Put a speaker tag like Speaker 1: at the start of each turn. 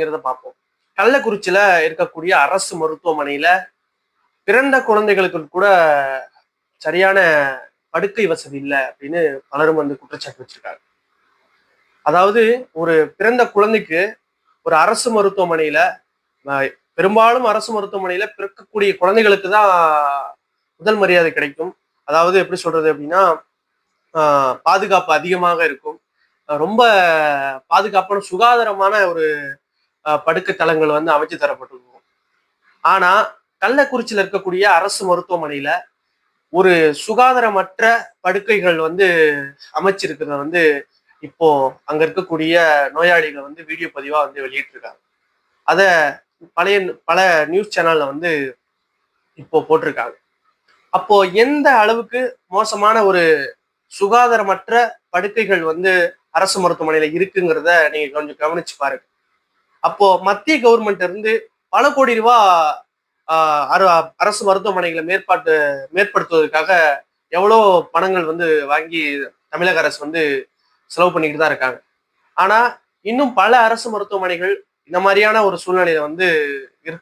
Speaker 1: பார்ப்போம். கள்ளக்குறிச்சியில இருக்கக்கூடிய அரசு மருத்துவமனையில பிறந்த குழந்தைகளுக்கு கூட சரியான படுக்கை வசதி இல்லை அப்படின்னு பலரும் குற்றச்சாட்டு வச்சிருக்காங்க. அதாவது ஒரு பிறந்த குழந்தைக்கு ஒரு அரசு மருத்துவமனையில பெரும்பாலும் அரசு மருத்துவமனையில பிறக்கக்கூடிய குழந்தைகளுக்கு தான் முதல் மரியாதை கிடைக்கும். அதாவது எப்படி சொல்றது அப்படின்னா பாதுகாப்பு அதிகமாக இருக்கும். ரொம்ப பாதுகாப்பான சுகாதாரமான ஒரு படுக்கை தளங்கள் அமைச்சு தரப்பட்டிருக்கும். ஆனா கள்ளக்குறிச்சியில இருக்கக்கூடிய அரசு மருத்துவமனையில ஒரு சுகாதாரமற்ற படுக்கைகள் அமைச்சிருக்கிறத இப்போ அங்க இருக்கக்கூடிய நோயாளிகள் வீடியோ பதிவா வெளியிட்டிருக்காங்க. அத பல நியூஸ் சேனல்ல இப்போ போட்டிருக்காங்க. அப்போ எந்த அளவுக்கு மோசமான ஒரு சுகாதாரமற்ற படுக்கைகள் அரசு மருத்துவமனையில இருக்குங்கிறத நீங்க கொஞ்சம் கவனிச்சு பாருங்க. அப்போ மத்திய கவர்மெண்ட் இருந்து பல கோடி ரூபாய் அரசு மருத்துவமனைகளை மேற்படுத்துவதற்காக எவ்வளோ பணங்கள் வாங்கி தமிழக அரசு செலவு பண்ணிக்கிட்டு தான் இருக்காங்க. ஆனா இன்னும் பல அரசு மருத்துவமனைகள் இந்த மாதிரியான ஒரு சூழ்நிலையில